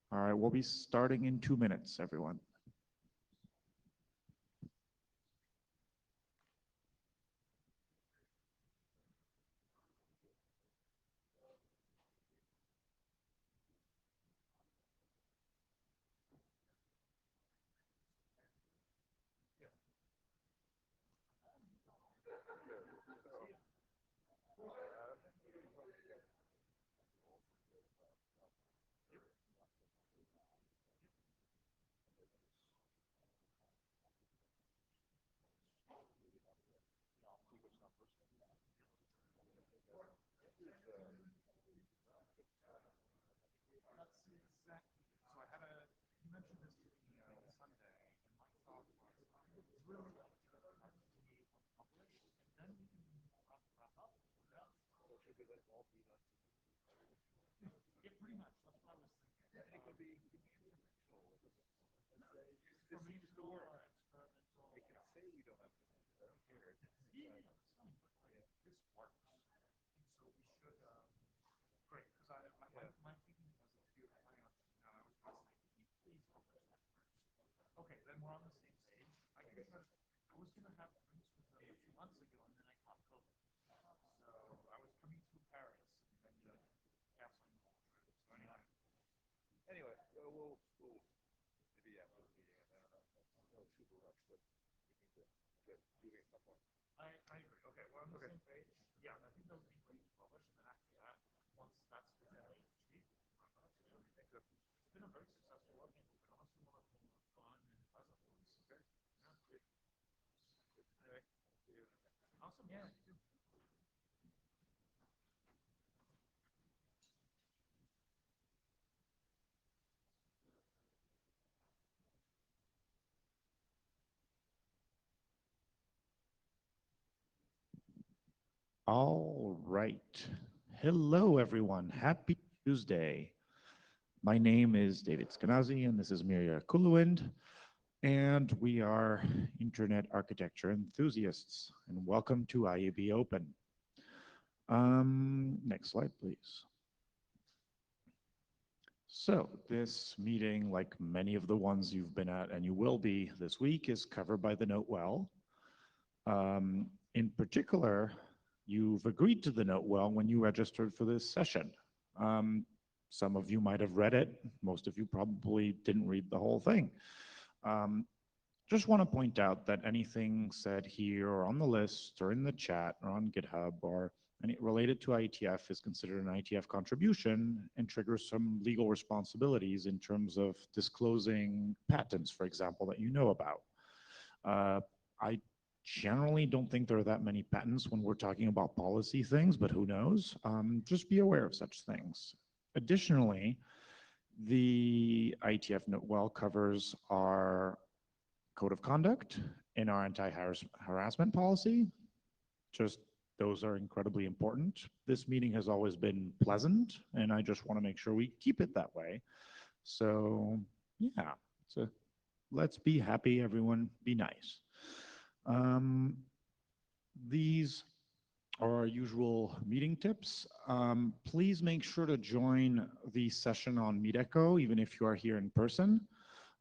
All right, we'll be starting in 2 minutes, everyone. All right. Hello, everyone. Happy Tuesday. My name is David Skenazi, and this is Miria Kuluwind, and we are Internet Architecture enthusiasts, and welcome to Iabopen. Next slide, please. So this meeting, like many of the ones you've been at and you will be this week, is covered by the Note Well. In particular, you've agreed to the Note Well when you registered for this session. Some of you might have read it. Most of you probably didn't read the whole thing. Just want to point out that anything said here or on the list or in the chat or on GitHub or any related to IETF is considered an IETF contribution and triggers some legal responsibilities in terms of disclosing patents, for example, that you know about. I generally don't think there are that many patents when we're talking about policy things, but who knows? Just be aware of such things. Additionally, the IETF Note Well covers our code of conduct and our anti-harassment policy. Just those are incredibly important. This meeting has always been pleasant, and I just want to make sure we keep it that way. So yeah, so let's be happy, everyone, be nice. These are our usual meeting tips. Please make sure to join the session on MeetEcho, even if you are here in person.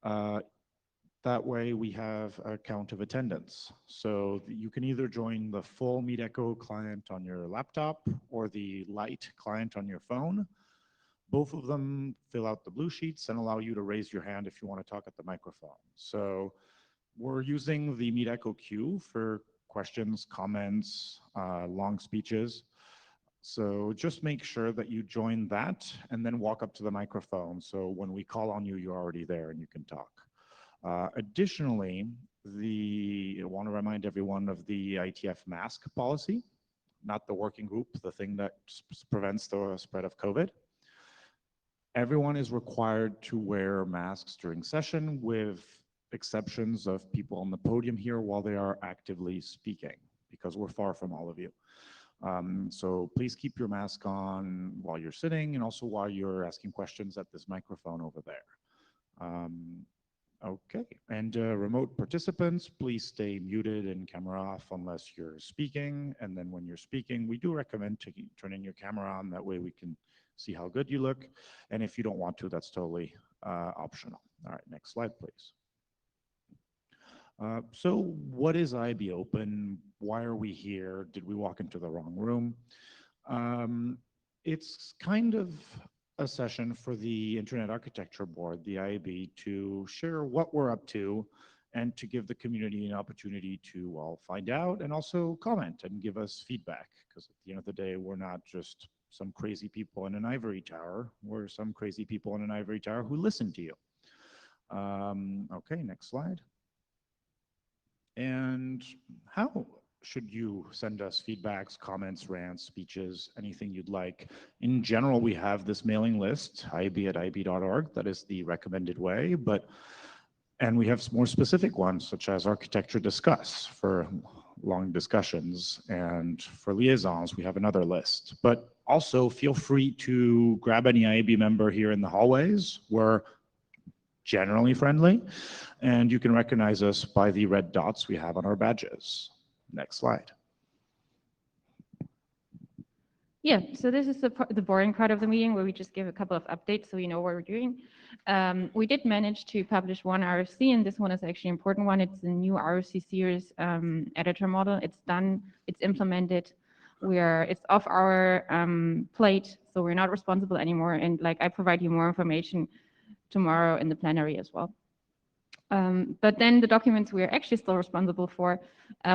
That way we have a count of attendance. So you can either join the full MeetEcho client on your laptop or the light client on your phone. Both of them fill out the blue sheets and allow you to raise your hand if you want to talk at the microphone. So we're using the MeetEcho queue for questions, comments, long speeches. So just make sure that you join that and then walk up to the microphone. So when we call on you, you're already there and you can talk. Additionally, I want to remind everyone of the IETF mask policy, not the working group, the thing that prevents the spread of COVID. Everyone is required to wear masks during session with exceptions of people on the podium here while they are actively speaking, because we're far from all of you. So please keep your mask on while you're sitting and also while you're asking questions at this microphone over there. Okay, and remote participants, please stay muted and camera off unless you're speaking. And then when you're speaking, we do recommend turning your camera on. That way we can see how good you look. And if you don't want to, that's totally optional. All right, next slide, please. So what is Iabopen? Why are we here? Did we walk into the wrong room? It's kind of a session for the Internet Architecture Board, the IAB, to share what we're up to and to give the community an opportunity to, well, find out and also comment and give us feedback. Because at the end of the day, we're not just some crazy people in an ivory tower. We're some crazy people in an ivory tower who listen to you. Okay, next slide. And how should you send us feedbacks, comments, rants, speeches, anything you'd like? In general, we have this mailing list, iab@iab.org. That is the recommended way, and we have some more specific ones, such as Architecture Discuss for long discussions, and for liaisons, we have another list. But also feel free to grab any IAB member here in the hallways. We're generally friendly, and you can recognize us by the red dots we have on our badges. Next slide. Yeah, so this is the boring part of the meeting where we just give a couple of updates so you know what we're doing. We did manage to publish one RFC, and this one is actually an important one. It's the new RFC series editor model. It's done, it's implemented. It's off our plate, so we're not responsible anymore. And like I provide you more information tomorrow in the plenary as well. But then the documents we are actually still responsible for,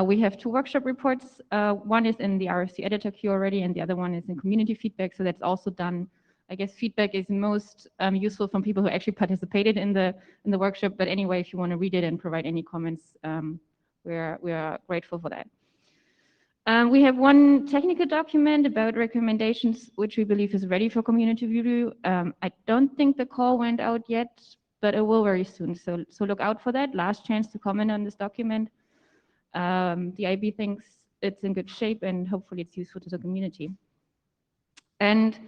we have 2 workshop reports. One is in the RFC editor queue already, and the other one is in community feedback. So that's also done. I guess feedback is most useful from people who actually participated in the workshop. But anyway, if you want to read it and provide any comments, we are grateful for that. We have one technical document about recommendations, which we believe is ready for community review. I don't think the call went out yet, but it will very soon. So look out for that. Last chance to comment on this document. The IB thinks it's in good shape, and hopefully it's useful to the community. And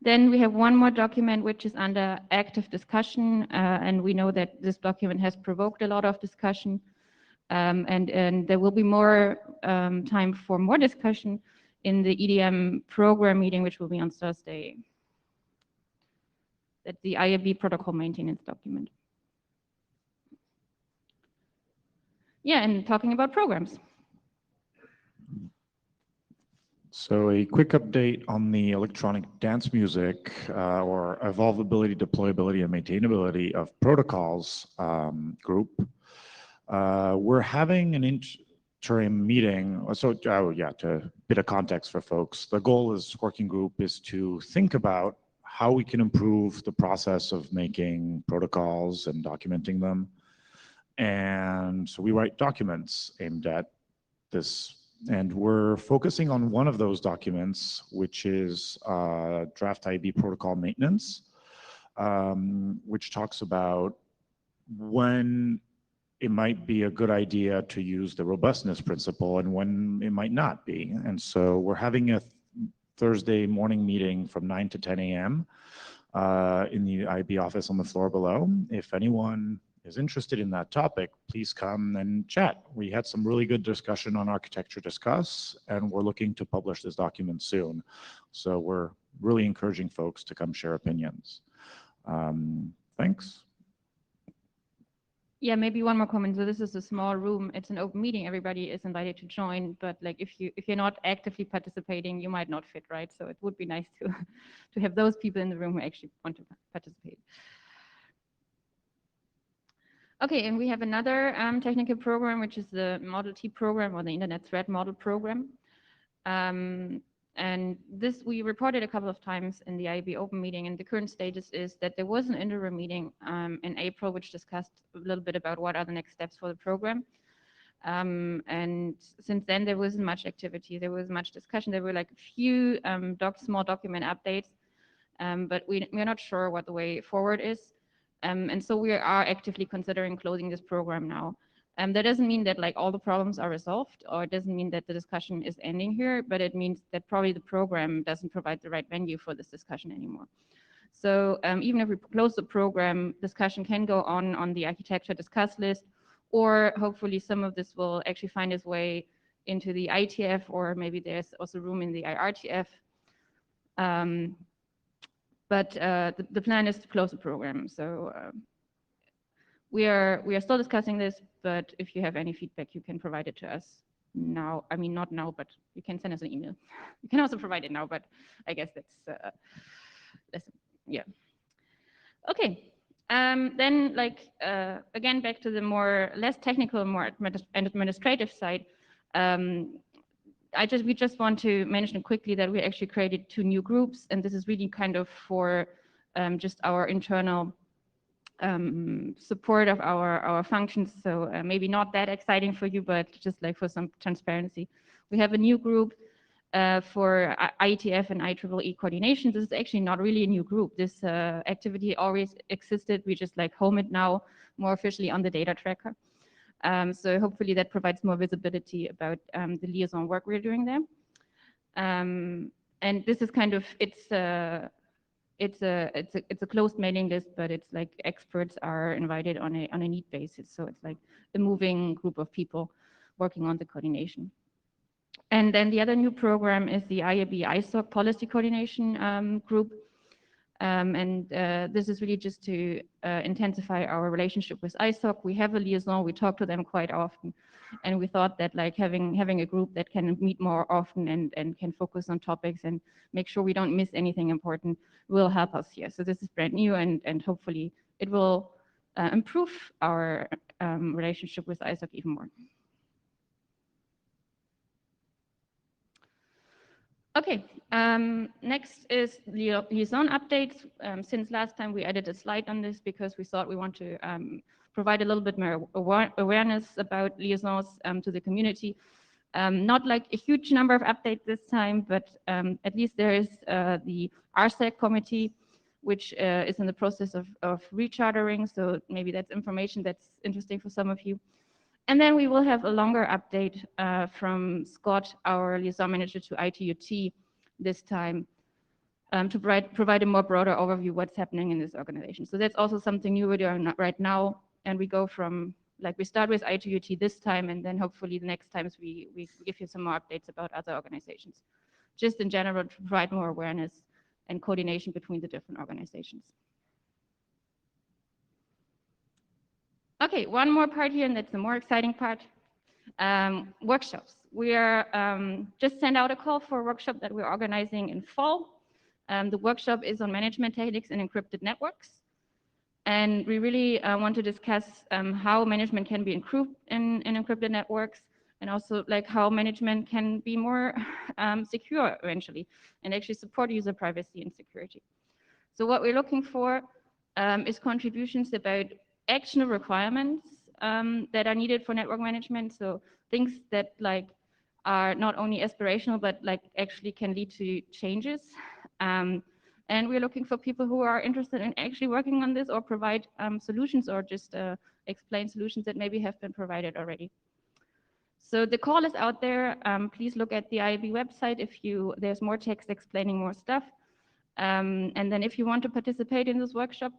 then we have one more document which is under active discussion, and we know that this document has provoked a lot of discussion. And there will be more time for more discussion in the EDM program meeting, which will be on Thursday. That's the IAB protocol maintenance document. Yeah, and talking about programs. So a quick update on the electronic dance music or evolvability, deployability, and maintainability of protocols group. We're having an interim meeting. So to a bit of context for folks, the goal of this working group is to think about how we can improve the process of making protocols and documenting them. And so we write documents aimed at this, and we're focusing on one of those documents, which is draft IB protocol maintenance, which talks about when it might be a good idea to use the robustness principle and when it might not be. And so we're having a Thursday morning meeting from 9 to 10 a.m. In the IB office on the floor below. If anyone is interested in that topic, please come and chat. We had some really good discussion on Architecture Discuss, and we're looking to publish this document soon. So we're really encouraging folks to come share opinions. Thanks. Yeah, maybe one more comment. So this is a small room. It's an open meeting. Everybody is invited to join. But like if you're not actively participating, you might not fit, right? So it would be nice to have those people in the room who actually want to participate. Okay, and we have another technical program, which is the Model T program, or the Internet Threat Model program. And this we reported a couple of times in the IAB open meeting, and the current status is that there was an interim meeting in April which discussed a little bit about what are the next steps for the program. And since then there wasn't much activity, there was much discussion, there were like a few small document updates, but we're not sure what the way forward is. And so we are actively considering closing this program now. That doesn't mean that like all the problems are resolved, or it doesn't mean that the discussion is ending here, but it means that probably the program doesn't provide the right venue for this discussion anymore. So even if we close the program, discussion can go on the architecture discuss list, or hopefully some of this will actually find its way into the IETF, or maybe there's also room in the IRTF. but the plan is to close the program. So we are still discussing this, but if you have any feedback, you can provide it to us now. I mean, not now, but you can send us an email. You can also provide it now, but I guess that's yeah. Okay. Then, again, back to the less technical, more administrative side. We just want to mention quickly that we actually created 2 new groups, and this is really kind of for just our internal support of our functions. So maybe not that exciting for you, but just like for some transparency. We have a new group for IETF and IEEE coordination. This is actually not really a new group. This activity always existed. We just like home it now more officially on the data tracker. So hopefully that provides more visibility about the liaison work we're doing there. And this is kind of, it's a closed mailing list, but it's like experts are invited on a need basis. So it's like a moving group of people working on the coordination. And then the other new program is the IAB ISOC policy coordination group. This is really just to intensify our relationship with ISOC. We have a liaison, we talk to them quite often. And we thought that like having a group that can meet more often and can focus on topics and make sure we don't miss anything important will help us here. So this is brand new and hopefully it will improve our relationship with ISOC even more. Okay, next is liaison updates. Since last time we added a slide on this because we thought we want to provide a little bit more awareness about liaisons to the community. Not like a huge number of updates this time, but at least there is the RSEC committee, which is in the process of rechartering. So maybe that's information that's interesting for some of you. And then we will have a longer update from Scott, our liaison manager to ITUT this time to provide a more broader overview of what's happening in this organization. So that's also something new we're doing right now. And we go from, like we start with ITUT this time, and then hopefully the next times we give you some more updates about other organizations. Just in general, to provide more awareness and coordination between the different organizations. Okay, one more part here, and that's the more exciting part. Workshops. We are just sent out a call for a workshop that we're organizing in fall. The workshop is on management techniques in encrypted networks. And we really want to discuss how management can be improved in encrypted networks, and also like how management can be more secure eventually, and actually support user privacy and security. So what we're looking for is contributions about actionable requirements that are needed for network management. So things that like are not only aspirational, but like actually can lead to changes. And we're looking for people who are interested in actually working on this or provide solutions or just explain solutions that maybe have been provided already. So the call is out there. Please look at the IAB website there's more text explaining more stuff. And then if you want to participate in this workshop,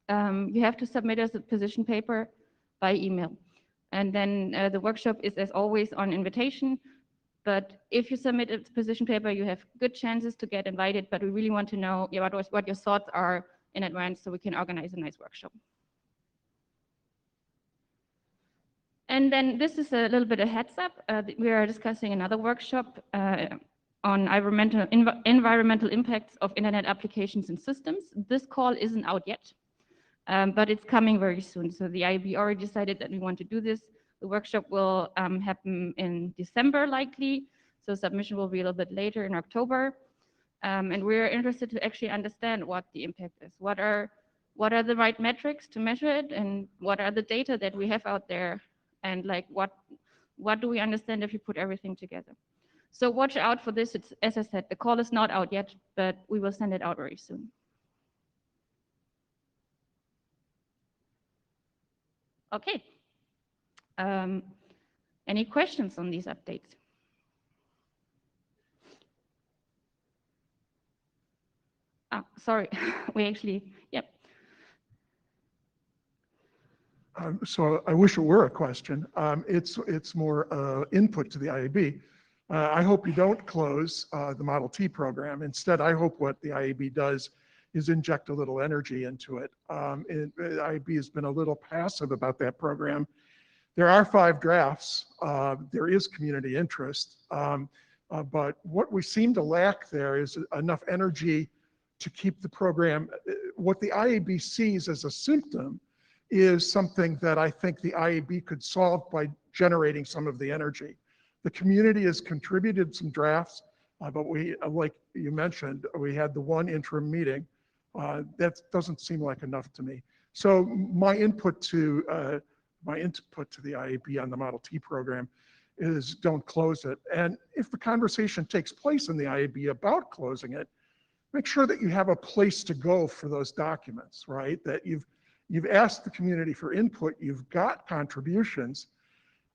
you have to submit us a position paper by email. And then the workshop is, as always, on invitation. But if you submit a position paper, you have good chances to get invited. But we really want to know what your thoughts are in advance so we can organize a nice workshop. And then this is a little bit of heads up. We are discussing another workshop on environmental impacts of internet applications and systems. This call isn't out yet. But it's coming very soon. So the IAB already decided that we want to do this. The workshop will happen in December likely. So submission will be a little bit later in October. And we're interested to actually understand what the impact is. What are the right metrics to measure it, and what are the data that we have out there? And like what do we understand if you put everything together? So watch out for this. It's, as I said, the call is not out yet, but we will send it out very soon. Okay. Any questions on these updates? Sorry, we actually, yep. So I wish it were a question. It's more input to the IAB. I hope you don't close the Model T program. Instead, I hope what the IAB does is inject a little energy into it. IAB has been a little passive about that program. There are 5 drafts. There is community interest. But what we seem to lack there is enough energy to keep the program. What the IAB sees as a symptom is something that I think the IAB could solve by generating some of the energy. The community has contributed some drafts, but we, like you mentioned, we had the one interim meeting. That doesn't seem like enough to me. So my input to the IAB on the Model T program is don't close it. And if the conversation takes place in the IAB about closing it, make sure that you have a place to go for those documents, right? That you've asked the community for input, you've got contributions,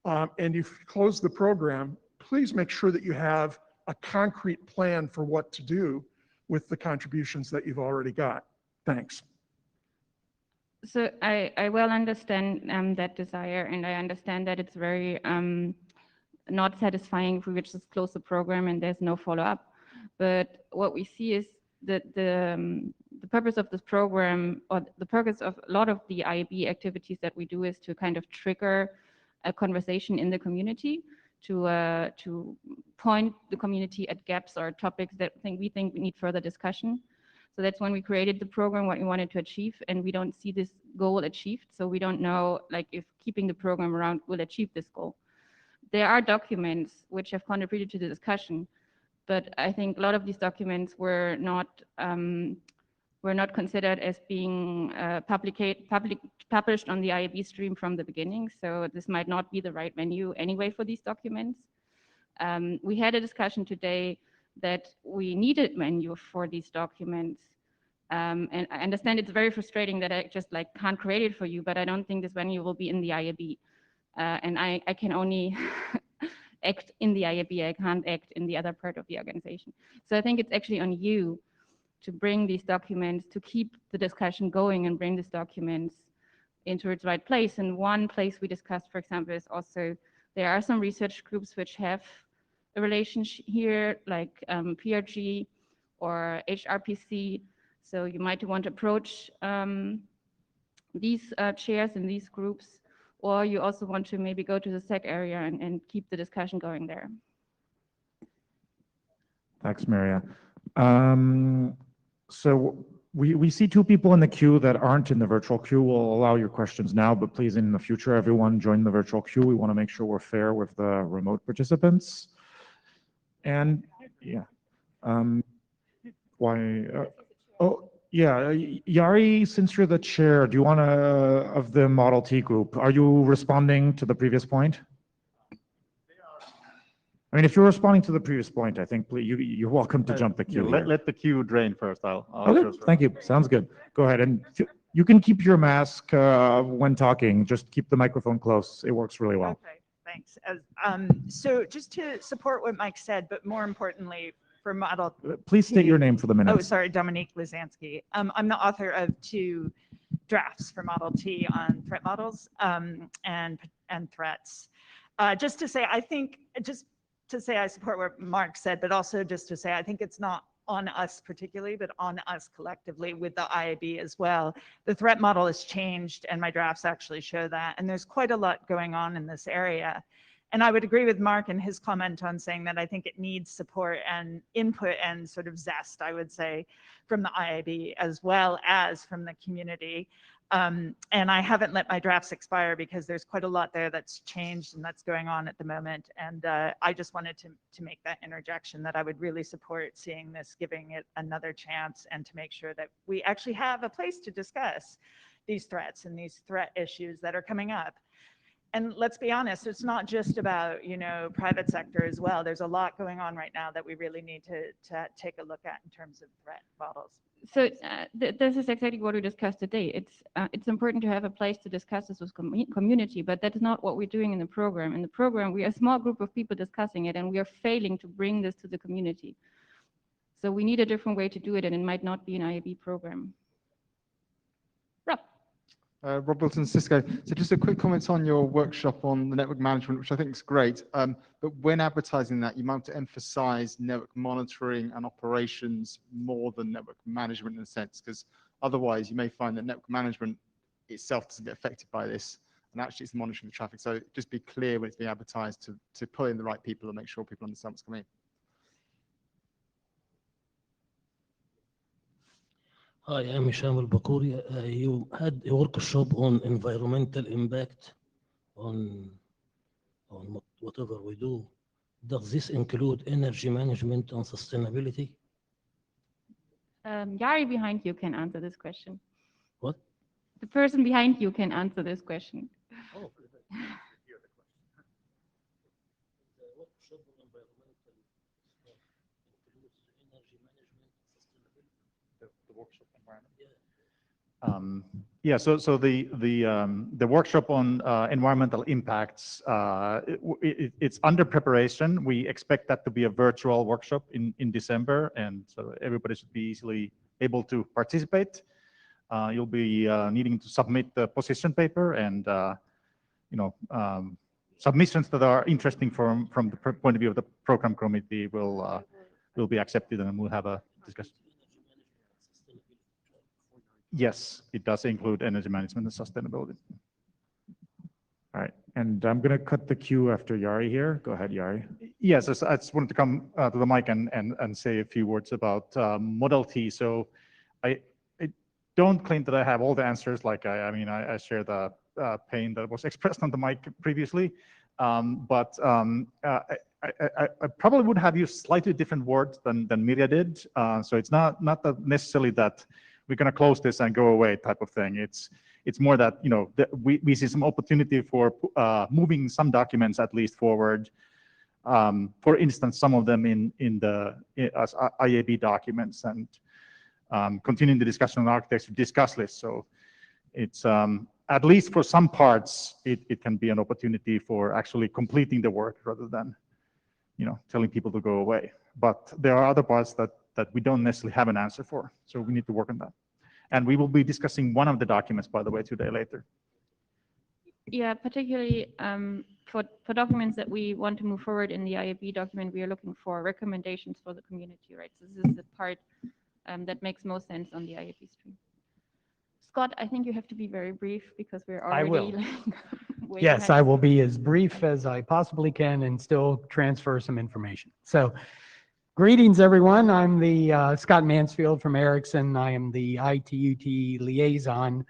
and you've closed the program. Please make sure that you have a concrete plan for what to do with the contributions that you've already got. Thanks. So I well understand that desire, and I understand that it's very not satisfying if we would just close the program and there's no follow-up. But what we see is that the purpose of this program, or the purpose of a lot of the IAB activities that we do, is to kind of trigger a conversation in the community, to point the community at gaps or topics that we think need further discussion. So that's when we created the program, what we wanted to achieve, and we don't see this goal achieved. So we don't know, like, if keeping the program around will achieve this goal. There are documents which have contributed to the discussion, but I think a lot of these documents were not considered as being published on the IAB stream from the beginning. So this might not be the right venue anyway for these documents. We had a discussion today that we needed venue for these documents. And I understand it's very frustrating that I just can't create it for you, but I don't think this venue will be in the IAB. And I can only act in the IAB, I can't act in the other part of the organization. So I think it's actually on you to bring these documents, to keep the discussion going and bring these documents into its right place. And one place we discussed, for example, is also there are some research groups which have a relationship here, like PRG or HRPC. So you might want to approach these chairs in these groups, or you also want to maybe go to the SEC area and keep the discussion going there. Thanks, Maria. So we see 2 people in the queue that aren't in the virtual queue. We'll allow your questions now, but please, in the future, everyone join the virtual queue. We want to make sure we're fair with the remote participants. And yeah, Yari, since you're the chair, do you want to, of the Model T group, are you responding to the previous point? I mean, if you're responding to the previous point, I think you're welcome to jump the queue. Let the queue drain first. Okay, thank you. Sounds good. Go ahead, and you can keep your mask when talking. Just keep the microphone close. It works really well. Okay, thanks. So just to support what Mike said, but more importantly, for Model Please state T, your name for the minutes. Oh, sorry, Dominique Lizansky. I'm the author of 2 drafts for Model T on threat models and threats. Just to say, I think, just to say I support what Mark said, but also just to say I think it's not on us particularly, but on us collectively with the IAB as well. The threat model has changed, and my drafts actually show that. And there's quite a lot going on in this area. And I would agree with Mark and his comment on saying that I think it needs support and input and sort of zest, I would say, from the IAB as well as from the community. And I haven't let my drafts expire because there's quite a lot there that's changed and that's going on at the moment. And I just wanted to make that interjection that I would really support seeing this, giving it another chance, and to make sure that we actually have a place to discuss these threats and these threat issues that are coming up. And let's be honest, it's not just about, you know, private sector as well. There's a lot going on right now that we really need to take a look at in terms of threat models. So this is exactly what we discussed today. It's important to have a place to discuss this with community, but that's not what we're doing in the program. In the program, we are a small group of people discussing it, and we are failing to bring this to the community. So we need a different way to do it, and it might not be an IAB program. Rob. Rob Wilson, Cisco. So just a quick comment on your workshop on the network management, which I think is great. But when advertising that, you might have to emphasize network monitoring and operations more than network management in a sense, because otherwise you may find that network management itself doesn't get affected by this. And actually it's monitoring the traffic. So just be clear when it's being advertised to pull in the right people and make sure people understand what's coming in. Hi, I'm Hisham Al-Bakuri. You had a workshop on environmental impact on whatever we do. Does this include energy management and sustainability? Yari behind you can answer this question. What? The person behind you can answer this question. Oh, the workshop on environmental includes energy management and sustainability. The workshop environment. Yeah. So the workshop on environmental impacts, it's under preparation. We expect that to be a virtual workshop in December, and so everybody should be easily able to participate. You'll be needing to submit the position paper, and submissions that are interesting from the point of view of the program committee will be accepted, and we'll have a discussion. Yes, it does include energy management and sustainability. All right, and I'm going to cut the queue after Yari here. Go ahead, Yari. Yes, I just wanted to come to the mic and say a few words about Model T. So I don't claim that I have all the answers. Like I share the pain that was expressed on the mic previously, but I probably would have used slightly different words than Mirja did. So it's not necessarily that we're going to close this and go away type of thing. It's more that we see some opportunity for moving some documents at least forward. For instance, some of them in the as IAB documents, and continuing the discussion on architecture discuss list. So it's at least for some parts, it can be an opportunity for actually completing the work rather than telling people to go away. But there are other parts that we don't necessarily have an answer for. So we need to work on that. And we will be discussing one of the documents, by the way, today later. Yeah, particularly for documents that we want to move forward in the IAB document, we are looking for recommendations for the community, right? So this is the part that makes most sense on the IAB stream. Scott, I think you have to be very brief because we're already. I will. Way Yes, behind. I will be as brief as I possibly can and still transfer some information. So, greetings, everyone. I'm the Scott Mansfield from Ericsson. I am the ITUT liaison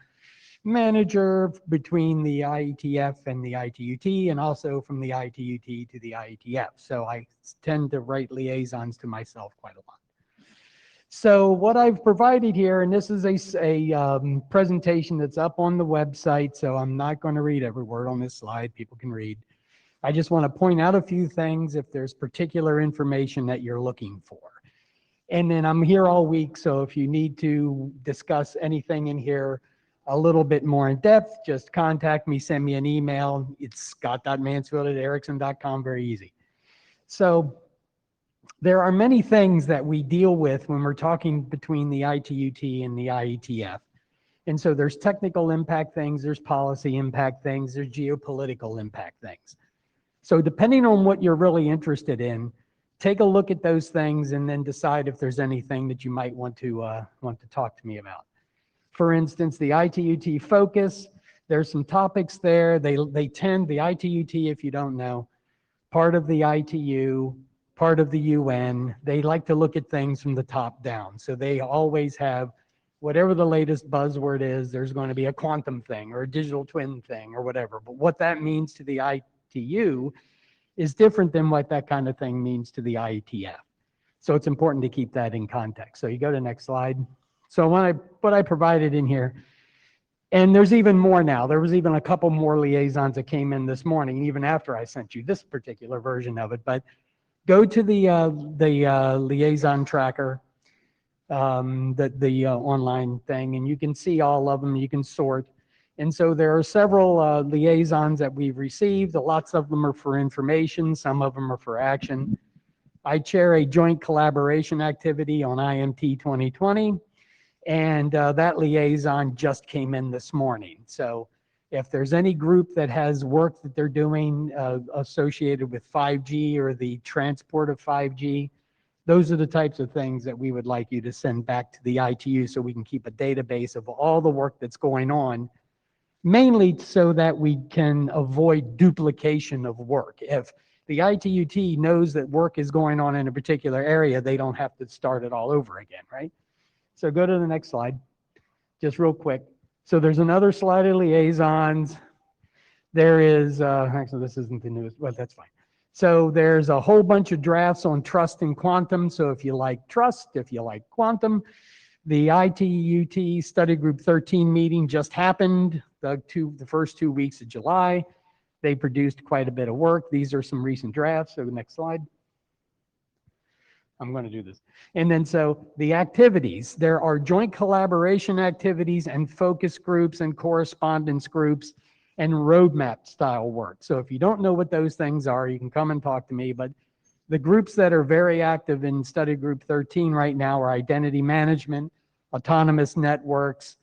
manager between the IETF and the ITUT, and also from the ITUT to the IETF. So I tend to write liaisons to myself quite a lot. So what I've provided here, and this is a presentation that's up on the website, so I'm not going to read every word on this slide. People can read. I just want to point out a few things if there's particular information that you're looking for. And then I'm here all week, so if you need to discuss anything in here a little bit more in depth, just contact me, send me an email. It's scott.mansfield@ericsson.com, very easy. So there are many things that we deal with when we're talking between the ITUT and the IETF. And so there's technical impact things, there's policy impact things, there's geopolitical impact things. So depending on what you're really interested in, take a look at those things and then decide if there's anything that you might want to talk to me about. For instance, the ITUT focus, there's some topics there. They tend, the ITUT, if you don't know, part of the ITU, part of the UN, they like to look at things from the top down. So they always have whatever the latest buzzword is, there's going to be a quantum thing or a digital twin thing or whatever. But what that means to the ITU is different than what that kind of thing means to the IETF. So it's important to keep that in context. So you go to the next slide. So what I provided in here, and there's even more now. There was even a couple more liaisons that came in this morning, even after I sent you this particular version of it. But go to the liaison tracker, the online thing, and you can see all of them. You can sort. And so there are several liaisons that we've received. Lots of them are for information. Some of them are for action. I chair a joint collaboration activity on IMT 2020. And that liaison just came in this morning. So if there's any group that has work that they're doing associated with 5G or the transport of 5G, those are the types of things that we would like you to send back to the ITU so we can keep a database of all the work that's going on, mainly so that we can avoid duplication of work. If the ITUT knows that work is going on in a particular area, they don't have to start it all over again, right? So go to the next slide, just real quick. So there's another slide of liaisons. There is, actually this isn't the newest, well, that's fine. So there's a whole bunch of drafts on trust and quantum. So if you like trust, if you like quantum, the ITUT Study Group 13 meeting just happened the first 2 weeks of July. They produced quite a bit of work. These are some recent drafts. So the next slide. I'm going to do this. And then so the activities, there are joint collaboration activities and focus groups and correspondence groups and roadmap style work. So if you don't know what those things are, you can come and talk to me. But the groups that are very active in Study Group 13 right now are identity management, autonomous networks,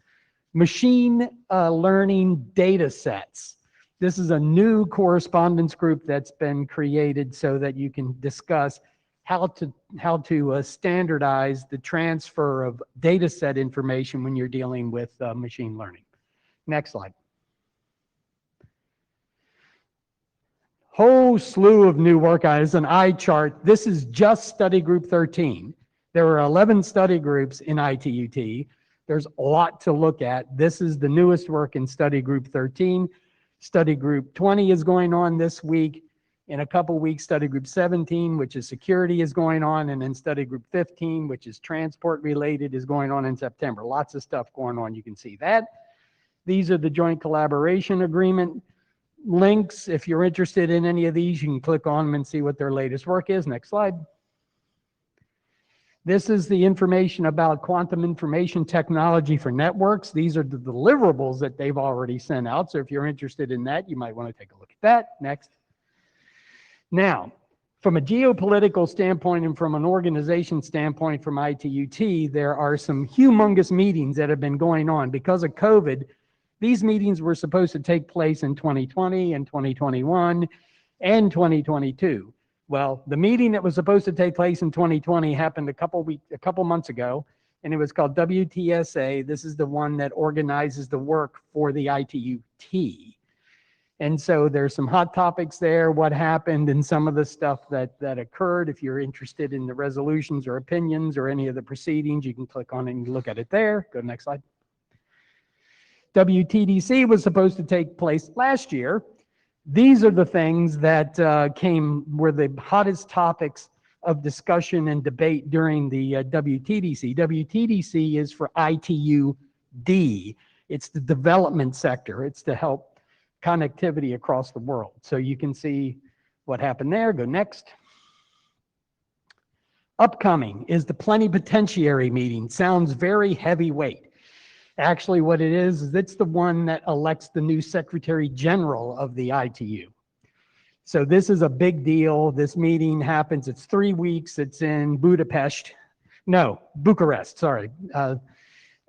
machine learning data sets. This is a new correspondence group that's been created so that you can discuss how to standardize the transfer of data set information when you're dealing with machine learning. Next slide. Whole slew of new work items, an eye chart. This is just Study Group 13. There are 11 study groups in ITUT. There's a lot to look at. This is the newest work in Study Group 13. Study Group 20 is going on this week. In a couple weeks, Study Group 17, which is security, is going on. And then Study Group 15, which is transport related, is going on in September. Lots of stuff going on. You can see that. These are the joint collaboration agreement links. If you're interested in any of these, you can click on them and see what their latest work is. Next slide. This is the information about quantum information technology for networks. These are the deliverables that they've already sent out. So if you're interested in that, you might want to take a look at that. Next. Now, from a geopolitical standpoint and from an organization standpoint from ITUT, there are some humongous meetings that have been going on. Because of COVID, these meetings were supposed to take place in 2020 and 2021 and 2022. Well, the meeting that was supposed to take place in 2020 happened a couple months ago, and it was called WTSA. This is the one that organizes the work for the ITUT. And so there's some hot topics there, what happened and some of the stuff that occurred. If you're interested in the resolutions or opinions or any of the proceedings, you can click on it and look at it there. Go to the next slide. WTDC was supposed to take place last year. These are the things that were the hottest topics of discussion and debate during the WTDC. WTDC is for ITUD. It's the development sector. It's to help connectivity across the world. So you can see what happened there. Go next. Upcoming is the plenipotentiary meeting. Sounds very heavyweight. Actually, what it is it's the one that elects the new Secretary General of the ITU. So this is a big deal. This meeting happens, it's 3 weeks. It's in Bucharest, sorry.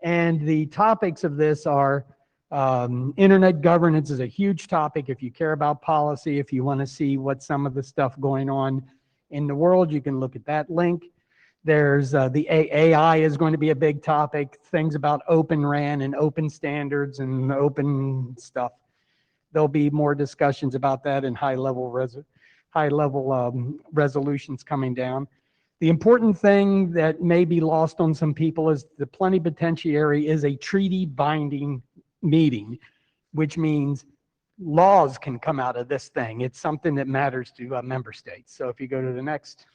And the topics of this are internet governance is a huge topic. If you care about policy, if you want to see what some of the stuff going on in the world, you can look at that link. There's the AI is going to be a big topic, things about Open RAN and open standards and open stuff. There'll be more discussions about that and high-level resolutions coming down. The important thing that may be lost on some people is the plenipotentiary is a treaty-binding meeting, which means laws can come out of this thing. It's something that matters to member states. So if you go to the next.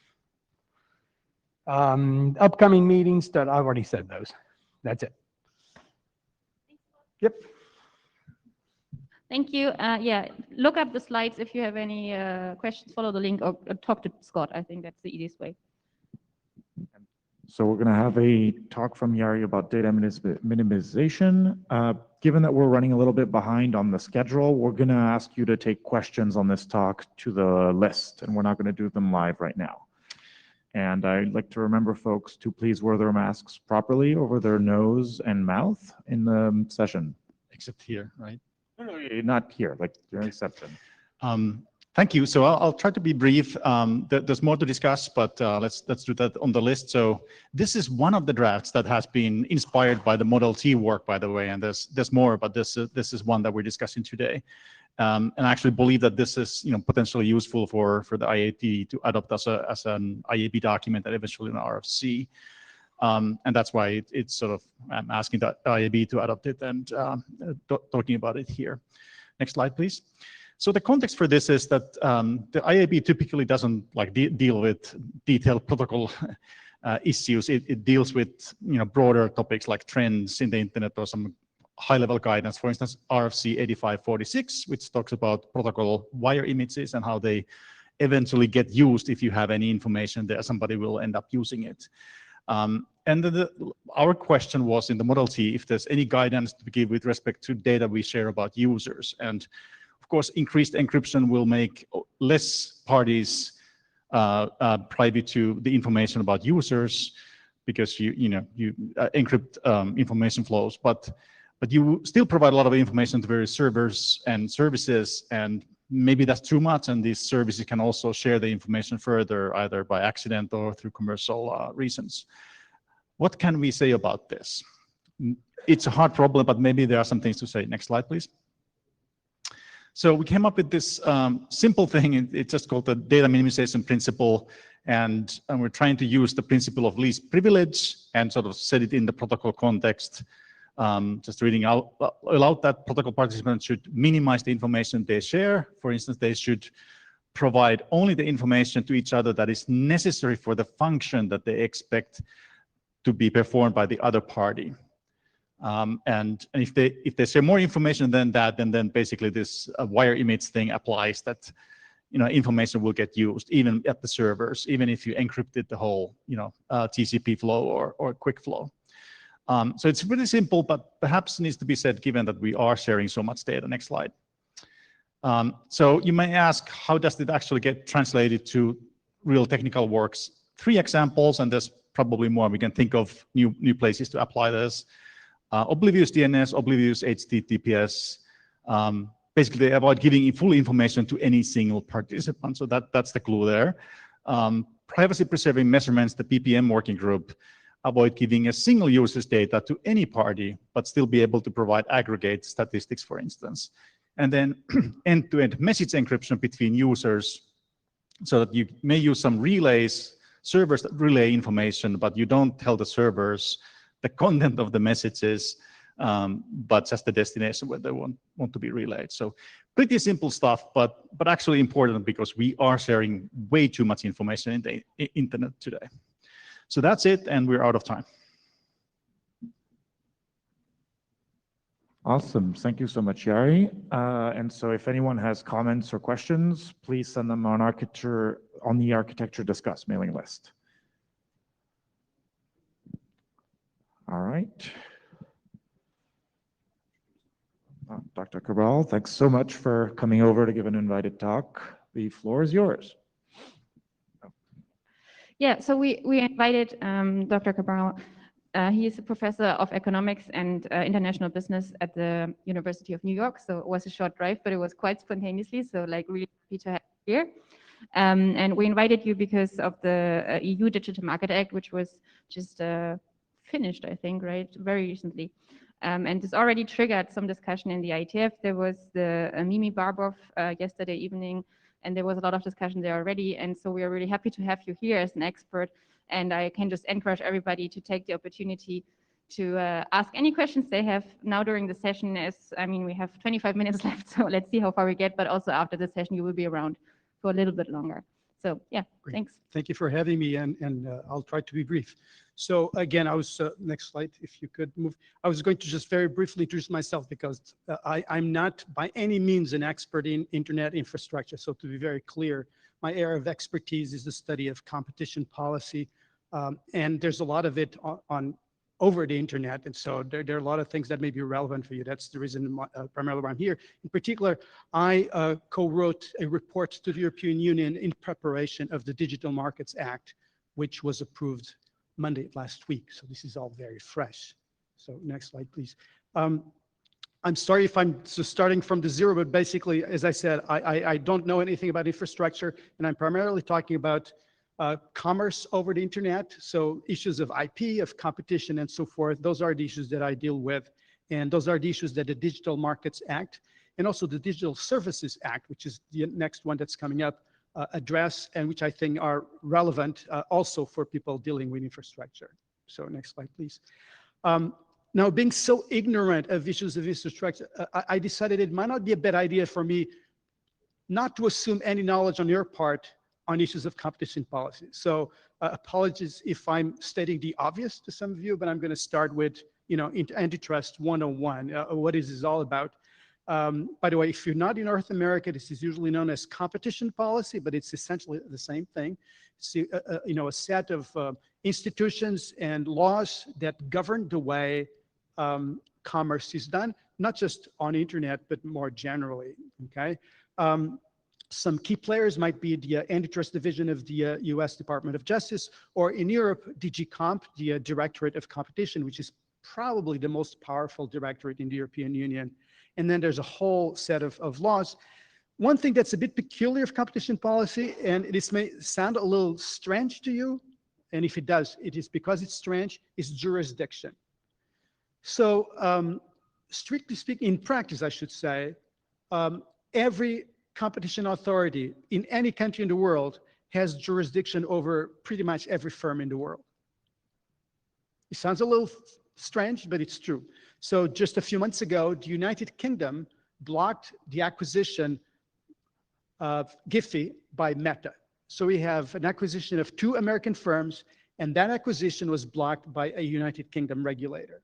Upcoming meetings, I've already said those. That's it. Yep. Thank you. Yeah, look up the slides if you have any questions, follow the link or talk to Scott. I think that's the easiest way. So we're going to have a talk from Yari about data minimization. Given that we're running a little bit behind on the schedule, we're going to ask you to take questions on this talk to the list, and we're not going to do them live right now. And I'd like to remember folks to please wear their masks properly over their nose and mouth in the session. Except here, right? No, not here, like your exception. Thank you. So I'll try to be brief. There's more to discuss, but let's do that on the list. So this is one of the drafts that has been inspired by the Model T work, by the way, and there's more, but this is one that we're discussing today. And I actually believe that this is potentially useful for the IAT to adopt as an IAB document and eventually an RFC. And that's why it's sort of I'm asking the IAB to adopt it and talking about it here. Next slide, please. So the context for this is that the IAB typically doesn't deal with detailed protocol issues. It deals with broader topics like trends in the internet or some high-level guidance. For instance, RFC 8546, which talks about protocol wire images and how they eventually get used. If you have any information there, somebody will end up using it. And our question was in the Model T if there's any guidance to give with respect to data we share about users. And of course, increased encryption will make less parties privy to the information about users because you encrypt information flows, but you still provide a lot of information to various servers and services, and maybe that's too much, and these services can also share the information further, either by accident or through commercial reasons. What can we say about this? It's a hard problem, but maybe there are some things to say. Next slide, please. So we came up with this simple thing. It's just called the data minimization principle. And we're trying to use the principle of least privilege and sort of set it in the protocol context. Just reading out loud that protocol participants should minimize the information they share. For instance, they should provide only the information to each other that is necessary for the function that they expect to be performed by the other party. And if they share more information than that, then basically this wire image thing applies, that information will get used even at the servers, even if you encrypted the whole TCP flow or quick flow. So it's really simple, but perhaps needs to be said given that we are sharing so much data. Next slide. So you may ask, how does it actually get translated to real technical works? 3 examples, and there's probably more. We can think of new places to apply this. Oblivious DNS, oblivious HTTPS. Basically, avoid giving full information to any single participant. So that's the clue there. Privacy-preserving measurements, the PPM working group. Avoid giving a single user's data to any party, but still be able to provide aggregate statistics, for instance. And then end-to-end message encryption between users, so that you may use some relays, servers that relay information, but you don't tell the servers the content of the messages, but just the destination where they want to be relayed. So pretty simple stuff, but actually important because we are sharing way too much information in the internet today. So that's it, and we're out of time. Awesome. Thank you so much, Jari. And so if anyone has comments or questions, please send them on the Architecture Discuss mailing list. All right. Dr. Cabral, thanks so much for coming over to give an invited talk. The floor is yours. Yeah, so we invited Dr. Cabral. He is a professor of economics and international business at the University of New York. So it was a short drive, but it was quite spontaneously. So really happy to have you here. And we invited you because of the EU Digital Market Act, which was just finished, I think, right, very recently. And this already triggered some discussion in the IETF. There was the Mimi Barbov yesterday evening, and there was a lot of discussion there already. And so we are really happy to have you here as an expert. And I can just encourage everybody to take the opportunity to ask any questions they have now during the session. We have 25 minutes left, so let's see how far we get. But also after the session, you will be around for a little bit longer. So yeah, Great. Thanks. Thank you for having me, and I'll try to be brief. So again, next slide, if you could move. I was going to just very briefly introduce myself because I'm not by any means an expert in internet infrastructure. So to be very clear, my area of expertise is the study of competition policy, and there's a lot of it over the internet. And so there are a lot of things that may be relevant for you. That's the reason primarily why I'm here. In particular, I co-wrote a report to the European Union in preparation of the Digital Markets Act, which was approved Monday of last week. So this is all very fresh. So next slide, please. I'm sorry if I'm just starting from the zero, but basically, as I said, I don't know anything about infrastructure, and I'm primarily talking about commerce over the internet. So issues of IP, of competition, and so forth. Those are the issues that I deal with. And those are the issues that the Digital Markets Act and also the Digital Services Act, which is the next one that's coming up, address, and which I think are relevant also for people dealing with infrastructure. So next slide, please. Now, being so ignorant of issues of infrastructure, I decided it might not be a bad idea for me not to assume any knowledge on your part on issues of competition policy. So apologies if I'm stating the obvious to some of you, but I'm going to start with, antitrust 101. What is this all about? By the way, if you're not in North America, this is usually known as competition policy, but it's essentially the same thing. It's a set of institutions and laws that govern the way commerce is done, not just on the internet, but more generally. Okay. Some key players might be the antitrust division of the US Department of Justice, or in Europe, DG Comp, the Directorate of Competition, which is probably the most powerful directorate in the European Union. And then there's a whole set of laws. One thing that's a bit peculiar of competition policy, and this may sound a little strange to you, and if it does, it is because it's strange, is jurisdiction. So strictly speaking, in practice, I should say, every competition authority in any country in the world has jurisdiction over pretty much every firm in the world. It sounds a little strange, but it's true. So just a few months ago, the United Kingdom blocked the acquisition of Giphy by Meta. So we have an acquisition of 2 American firms, and that acquisition was blocked by a United Kingdom regulator.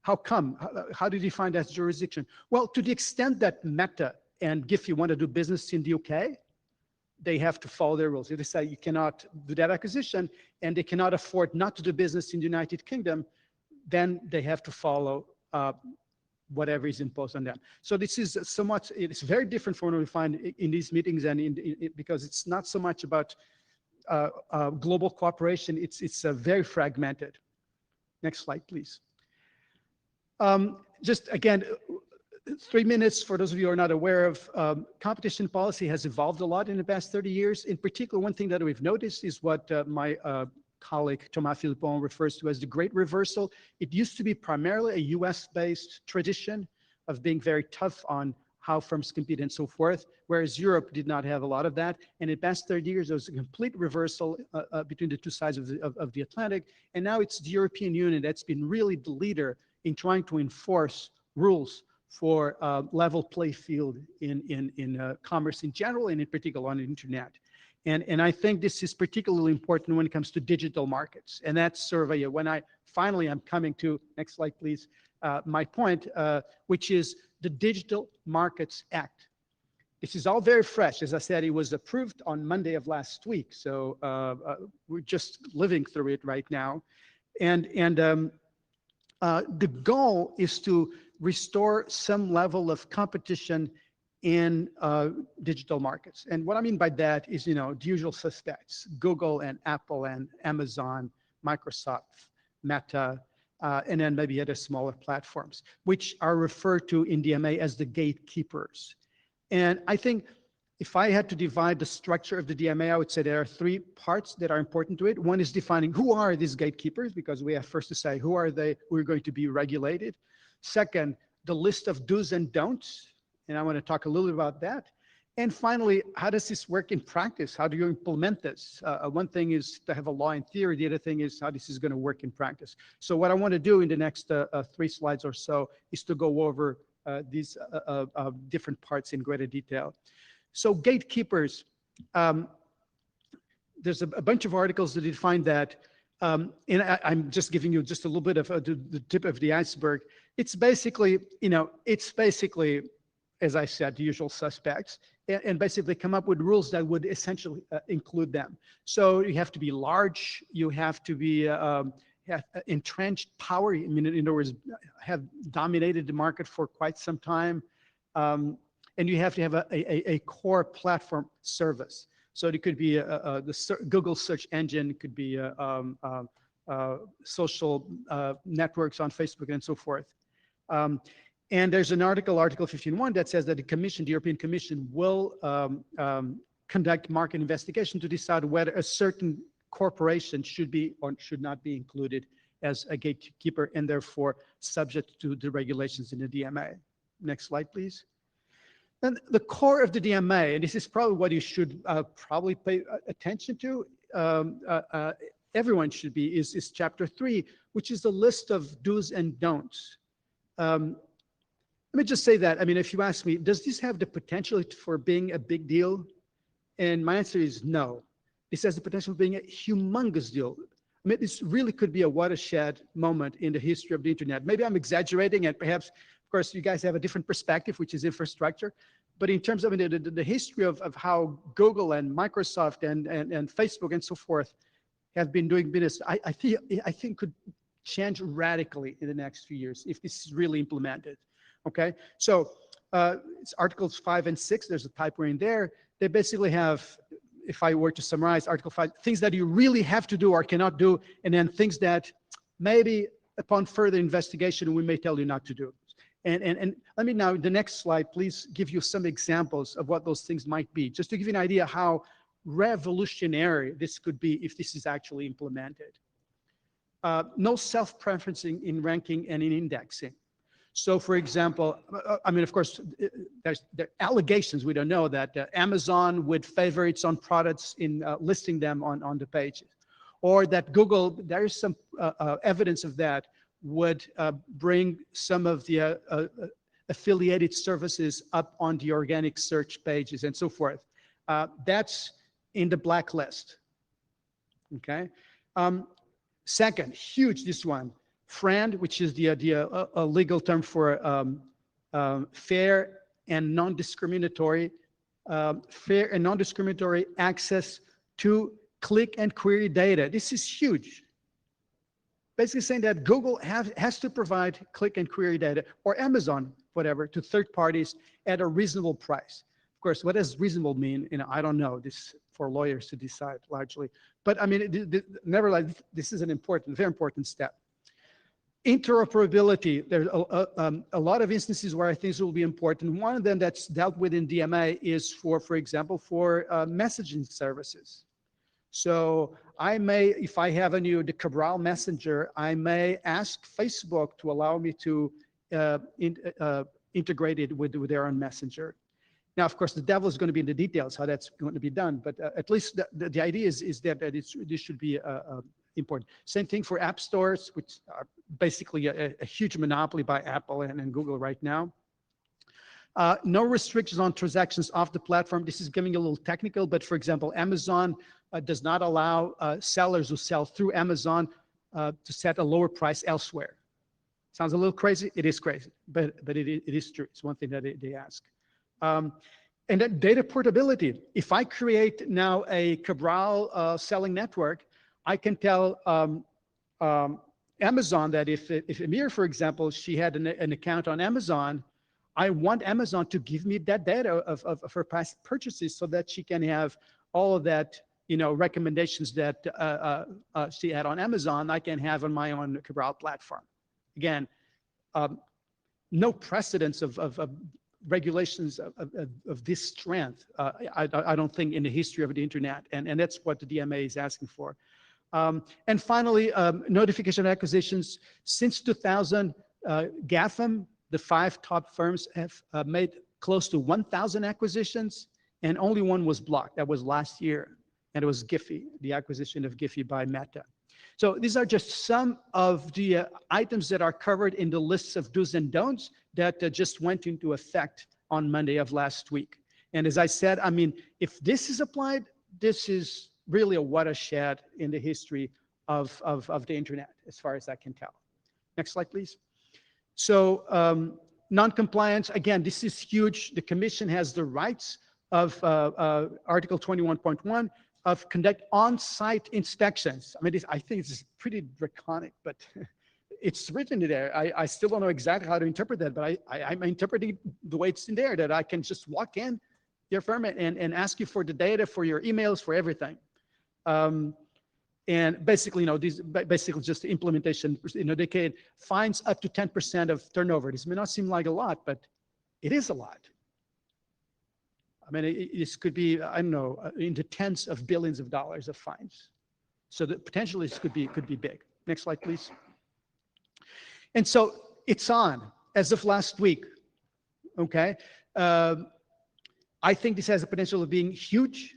How come? How did he find that jurisdiction? Well, to the extent that Meta and Giphy want to do business in the UK, they have to follow their rules. If they say you cannot do that acquisition and they cannot afford not to do business in the United Kingdom, then they have to follow whatever is imposed on them. So this is so much, it's very different from what we find in these meetings, and because it's not so much about global cooperation, it's very fragmented. Next slide, please. Just again, 3 minutes for those of you who are not aware of, competition policy has evolved a lot in the past 30 years. In particular, one thing that we've noticed is what my colleague Thomas Philippon refers to as the Great Reversal. It used to be primarily a US-based tradition of being very tough on how firms compete and so forth, whereas Europe did not have a lot of that. And in the past 30 years, there was a complete reversal between the two sides of the Atlantic. And now it's the European Union that's been really the leader in trying to enforce rules for level play field in commerce in general, and in particular on the internet. And I think this is particularly important when it comes to digital markets. And that's sort of when I'm coming to, next slide, please, my point, which is the Digital Markets Act. This is all very fresh. As I said, it was approved on Monday of last week. So we're just living through it right now. And the goal is to restore some level of competition in digital markets. And what I mean by that is, the usual suspects, Google and Apple and Amazon, Microsoft, Meta, and then maybe other smaller platforms, which are referred to in DMA as the gatekeepers. And I think if I had to divide the structure of the DMA, I would say there are 3 parts that are important to it. One is defining who are these gatekeepers, because we have first to say who are they who are going to be regulated. Second, the list of do's and don'ts. And I want to talk a little bit about that. And finally, how does this work in practice? How do you implement this? One thing is to have a law in theory. The other thing is how this is going to work in practice. So what I want to do in the next 3 slides or so is to go over these different parts in greater detail. So gatekeepers, there's a bunch of articles that define that. And I'm just giving you just a little bit of the tip of the iceberg. It's basically, as I said, the usual suspects, and basically come up with rules that would essentially include them. So you have to be large, you have to be have entrenched power, in other words, have dominated the market for quite some time, and you have to have a core platform service. So it could be Google search engine, it could be social networks on Facebook and so forth. And there's an article 15.1, that says that the European Commission will conduct market investigation to decide whether a certain corporation should be or should not be included as a gatekeeper and therefore subject to the regulations in the DMA. Next slide, please. And the core of the DMA, and this is probably what you should probably pay attention to, everyone should be, is chapter 3, which is the list of do's and don'ts. Let me just say that, I mean, if you ask me, does this have the potential for being a big deal? And my answer is no. This has the potential of being a humongous deal. I mean, this really could be a watershed moment in the history of the internet. Maybe I'm exaggerating, and perhaps, of course, you guys have a different perspective, which is infrastructure. But in terms of the history of how Google and Microsoft and Facebook and so forth have been doing business, I think could change radically in the next few years if this is really implemented. Okay, so it's Articles 5 and 6. There's a typo in there. They basically have, if I were to summarize Article 5, things that you really have to do or cannot do, and then things that maybe upon further investigation we may tell you not to do. And let me now, the next slide, please, give you some examples of what those things might be, just to give you an idea how revolutionary this could be if this is actually implemented. No self-preferencing in ranking and in indexing. So, for example, I mean, of course, there are allegations, we don't know, that Amazon would favor its own products in listing them on the pages. Or that Google, there is some evidence of that, would bring some of the affiliated services up on the organic search pages and so forth. That's in the blacklist, okay? Second, huge, this one, FRAND, which is the legal term for fair and non-discriminatory access to click and query data. This is huge. Basically saying that Google has to provide click and query data, or Amazon, whatever, to third parties at a reasonable price. Of course, what does reasonable mean? You know, I don't know. This for lawyers to decide largely. But I mean, nevertheless, this is an important, very important step. Interoperability. There's a lot of instances where I think it will be important. One of them that's dealt with in DMA is for example, for messaging services. So I may, if I have the Cabral Messenger, I may ask Facebook to allow me to integrate it with their own messenger. Now, of course, the devil is going to be in the details, how that's going to be done. But at least the idea is that this should be important. Same thing for app stores, which are basically a huge monopoly by Apple and Google right now. No restrictions on transactions off the platform. This is getting a little technical, but for example, Amazon does not allow sellers who sell through Amazon to set a lower price elsewhere. Sounds a little crazy. It is crazy, but it is true. It's one thing that they ask. And then data portability. If I create now a Cabral selling network, I can tell Amazon that if Amir, for example, she had an account on Amazon, I want Amazon to give me that data of her past purchases so that she can have all of that, recommendations that she had on Amazon, I can have on my own Cabral platform. Again, no precedence of regulations of this strength, I don't think, in the history of the internet, and that's what the DMA is asking for. And finally, notification of acquisitions. Since 2000, GAFAM, the 5 top firms, have made close to 1,000 acquisitions, and only one was blocked. That was last year, and it was Giphy, the acquisition of Giphy by Meta. So these are just some of the items that are covered in the lists of do's and don'ts that just went into effect on Monday of last week. And as I said, I mean, if this is applied, this is really a watershed in the history of the internet, as far as I can tell. Next slide, please. So non-compliance, again, this is huge. The commission has the rights of Article 21.1 of conduct on-site inspections. I mean, I think it's pretty draconic, but it's written there. I still don't know exactly how to interpret that, but I'm interpreting the way it's in there, that I can just walk in, your firm and ask you for the data, for your emails, for everything. And basically, these basically just the implementation in a decade finds up to 10% of turnover. This may not seem like a lot, but it is a lot. I mean, this could be, I don't know, in the tens of billions of dollars of fines. So the potential this could be big. Next slide, please. And so it's on as of last week. Okay. I think this has the potential of being huge,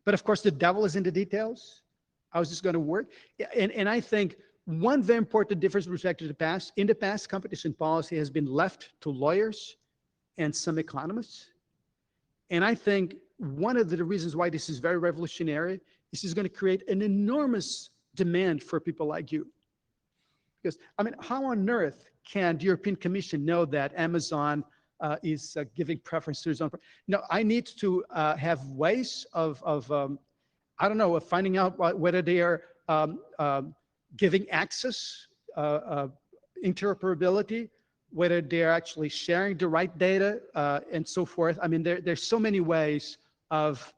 but of course the devil is in the details. How is this going to work? And I think one very important difference with respect to the past, in the past, competition policy has been left to lawyers and some economists. And I think one of the reasons why this is very revolutionary, this is going to create an enormous demand for people like you. Because, I mean, how on earth can the European Commission know that Amazon is giving preference to its own? No, I need to have ways of I don't know, of finding out whether they are giving access, interoperability, whether they're actually sharing the right data, and so forth. I mean, there's so many ways of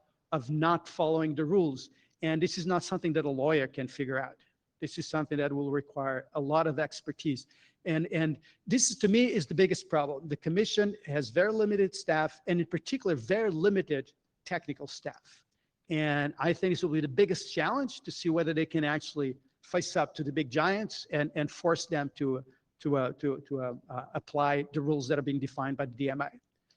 not following the rules. And this is not something that a lawyer can figure out. This is something that will require a lot of expertise. And this, to me, is the biggest problem. The Commission has very limited staff, and in particular, very limited technical staff. And I think this will be the biggest challenge to see whether they can actually face up to the big giants and force them to apply the rules that are being defined by the DMA.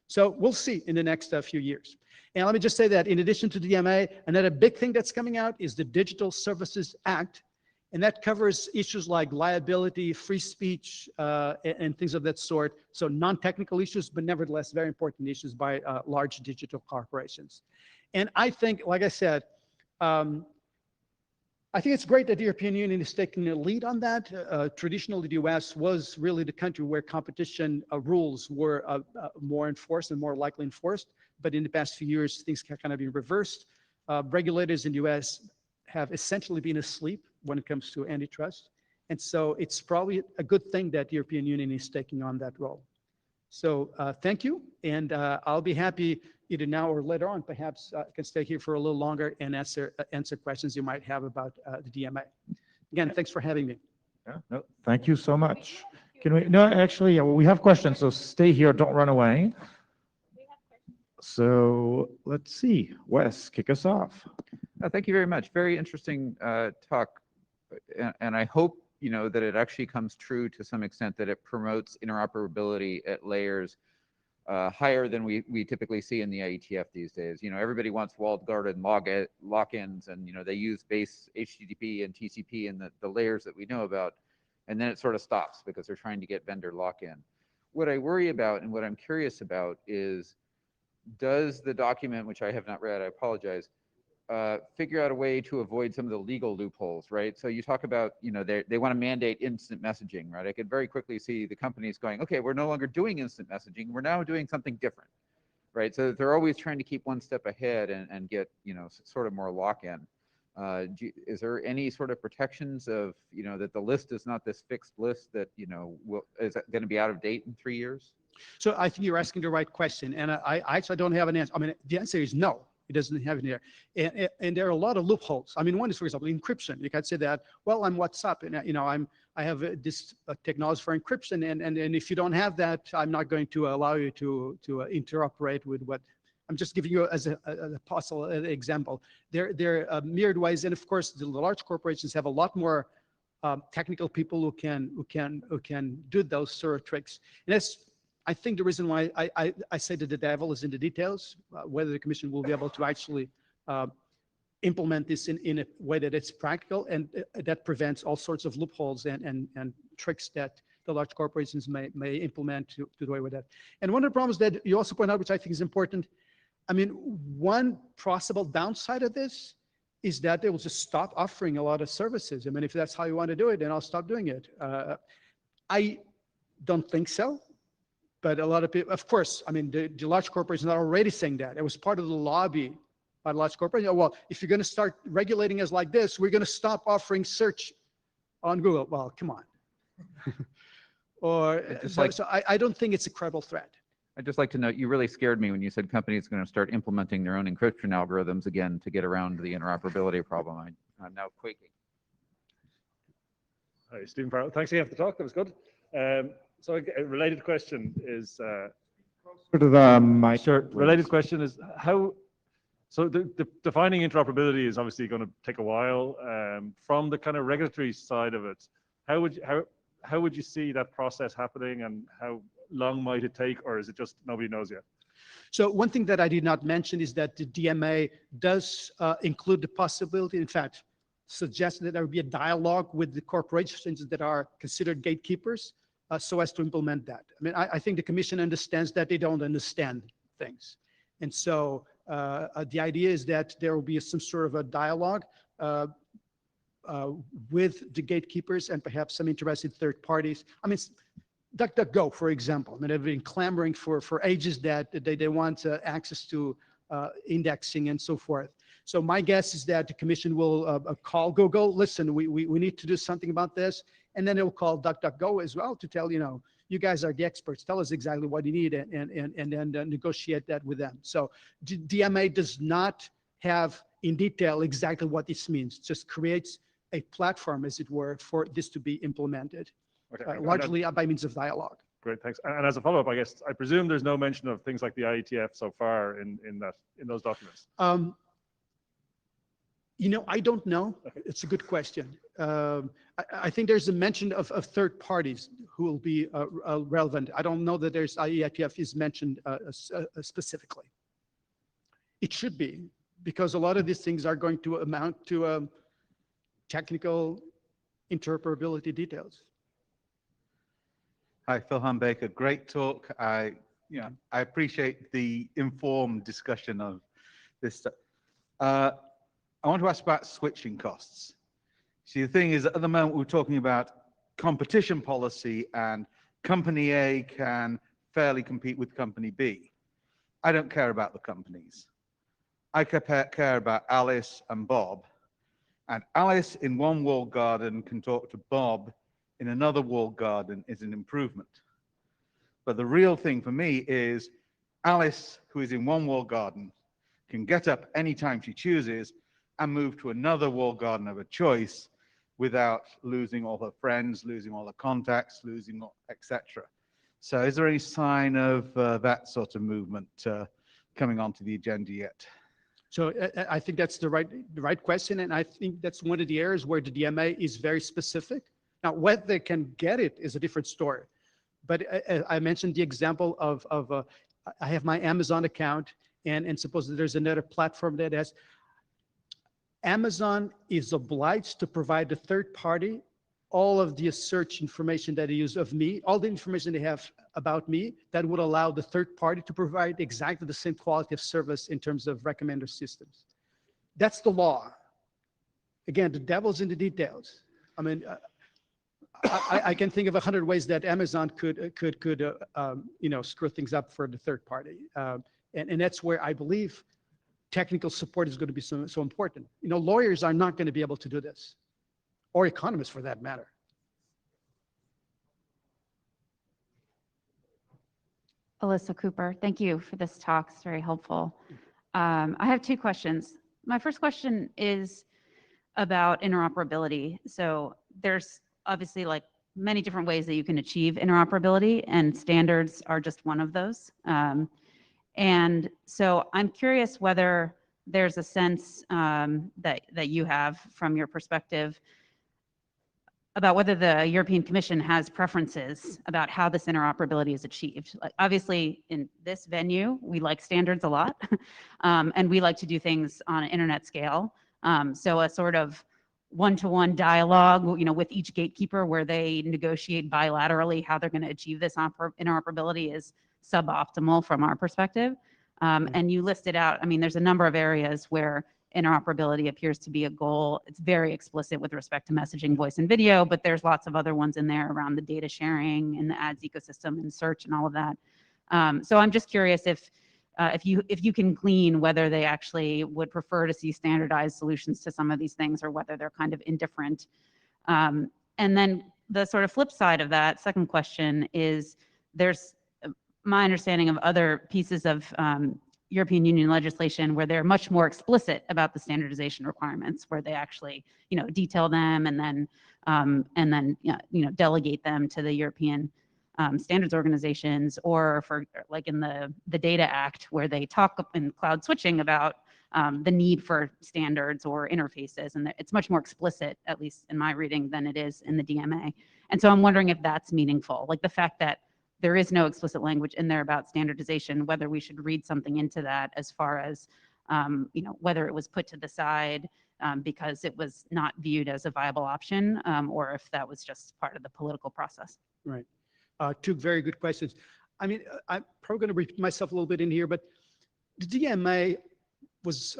So we'll see in the next few years. And let me just say that in addition to the DMA, another big thing that's coming out is the Digital Services Act. And that covers issues like liability, free speech, and things of that sort. So non-technical issues, but nevertheless, very important issues by large digital corporations. And I think, like I said, I think it's great that the European Union is taking the lead on that. Traditionally, the US was really the country where competition rules were more enforced and more likely enforced. But in the past few years, things have kind of been reversed. Regulators in the US have essentially been asleep when it comes to antitrust. And so it's probably a good thing that the European Union is taking on that role. So thank you. And I'll be happy either now or later on, perhaps I can stay here for a little longer and answer questions you might have about the DMA. Again, thanks for having me. Yeah, no, thank you so much. Can we, no, actually, yeah, well, we have questions, so stay here, don't run away. So let's see, Wes, kick us off. Thank you very much. Very interesting talk. And I hope, that it actually comes true to some extent, that it promotes interoperability at layers higher than we typically see in the IETF these days. Everybody wants walled garden lock-ins, and they use base HTTP and TCP and the layers that we know about, and then it sort of stops because they're trying to get vendor lock-in. What I worry about and what I'm curious about is, does the document, which I have not read, I apologize, figure out a way to avoid some of the legal loopholes, right? So you talk about, they want to mandate instant messaging, right? I could very quickly see the companies going, okay, we're no longer doing instant messaging, we're now doing something different, right? So they're always trying to keep one step ahead and get, sort of more lock-in. Is there any sort of protections of, that the list is not this fixed list that, is going to be out of date in 3 years? So I think you're asking the right question. And I actually don't have an answer. I mean, the answer is no. It doesn't have it here. And there are a lot of loopholes. I mean, one is, for example, encryption. You can say that, well, I'm WhatsApp, and I have this technology for encryption, and if you don't have that, I'm not going to allow you to interoperate with what. I'm just giving you as a possible example. There are myriad ways, and of course, the large corporations have a lot more technical people who can do those sort of tricks. And that's, I think, the reason why I say that the devil is in the details, whether the Commission will be able to actually implement this in a way that it's practical and that prevents all sorts of loopholes and tricks that the large corporations may implement to do away with that. And one of the problems that you also point out, which I think is important, I mean, one possible downside of this is that they will just stop offering a lot of services. I mean, if that's how you want to do it, then I'll stop doing it. I don't think so. But a lot of people, of course, I mean, the large corporations are already saying that. It was part of the lobby by the large corporations. Well, if you're going to start regulating us like this, we're going to stop offering search on Google. Well, come on. Or so I don't think it's a credible threat. I'd just like to note, you really scared me when you said companies are going to start implementing their own encryption algorithms again to get around the interoperability problem. I'm now quaking. Hi, Stephen Farrell. Thanks again for the talk. That was good. So a related question is Sort of mic, sure. please. Related question is how. So the defining interoperability is obviously going to take a while. From the kind of regulatory side of it, how would you see that process happening, and how long might it take, or is it just nobody knows yet? So one thing that I did not mention is that the DMA does include the possibility, in fact, suggests that there would be a dialogue with the corporations that are considered gatekeepers so as to implement that. I mean, I think the Commission understands that they don't understand things. And so the idea is that there will be some sort of a dialogue with the gatekeepers and perhaps some interested third parties. I mean, DuckDuckGo, for example, I mean, they've been clamoring for ages that they want access to indexing and so forth. So my guess is that the Commission will call Google, listen, we need to do something about this. And then it will call DuckDuckGo as well to tell, you guys are the experts, tell us exactly what you need and then negotiate that with them. So DMA does not have in detail exactly what this means, it just creates a platform, as it were, for this to be implemented. Okay. Largely by means of dialogue. Great, thanks. And as a follow-up, I guess I presume there's no mention of things like the IETF so far in those documents. I don't know. Okay. It's a good question. I think there's a mention of third parties who will be relevant. I don't know that there's IETF is mentioned specifically. It should be, because a lot of these things are going to amount to technical interoperability details. Hi, Phil Baker. Great talk. I appreciate the informed discussion of this stuff. I want to ask about switching costs. See, the thing is, at the moment, we're talking about competition policy, and company A can fairly compete with company B. I don't care about the companies. I care about Alice and Bob. And Alice in one walled garden can talk to Bob in another walled garden is an improvement. But the real thing for me is Alice, who is in one walled garden, can get up anytime she chooses and move to another walled garden of her choice without losing all her friends, losing all her contacts, losing etc. So is there any sign of that sort of movement coming onto the agenda yet? So I think that's the right question, and I think that's one of the areas where the DMA is very specific. Now, whether they can get it is a different story. But I mentioned the example of I have my Amazon account, and suppose that there's another platform that has. Amazon is obliged to provide a third party all of the search information that they use of me, all the information they have about me, that would allow the third party to provide exactly the same quality of service in terms of recommender systems. That's the law. Again, the devil's in the details. I mean, I can think of 100 ways that Amazon could screw things up for the third party, and that's where I believe technical support is going to be so important. Lawyers are not going to be able to do this, or economists for that matter. Alyssa Cooper, thank you for this talk. It's very helpful. I have two questions. My first question is about interoperability. So there's obviously like many different ways that you can achieve interoperability, and standards are just one of those. And so I'm curious whether there's a sense that you have from your perspective about whether the European Commission has preferences about how this interoperability is achieved. Like, obviously, in this venue, we like standards a lot, and we like to do things on an internet scale. So a sort of one-to-one dialogue, with each gatekeeper where they negotiate bilaterally how they're going to achieve this interoperability is suboptimal from our perspective. And you listed out, I mean, there's a number of areas where interoperability appears to be a goal. It's very explicit with respect to messaging, voice, and video, but there's lots of other ones in there around the data sharing and the ads ecosystem and search and all of that. So I'm just curious if you can glean whether they actually would prefer to see standardized solutions to some of these things, or whether they're kind of indifferent. And then the sort of flip side of that second question is, there's my understanding of other pieces of European Union legislation where they're much more explicit about the standardization requirements, where they actually, detail them and then delegate them to the European standards organizations, or for like in the Data Act, where they talk in cloud switching about the need for standards or interfaces, and it's much more explicit, at least in my reading, than it is in the DMA. And so I'm wondering if that's meaningful, like the fact that there is no explicit language in there about standardization, whether we should read something into that as far as, whether it was put to the side because it was not viewed as a viable option, or if that was just part of the political process. Right. Two very good questions. I mean, I'm probably going to repeat myself a little bit in here, but the DMA was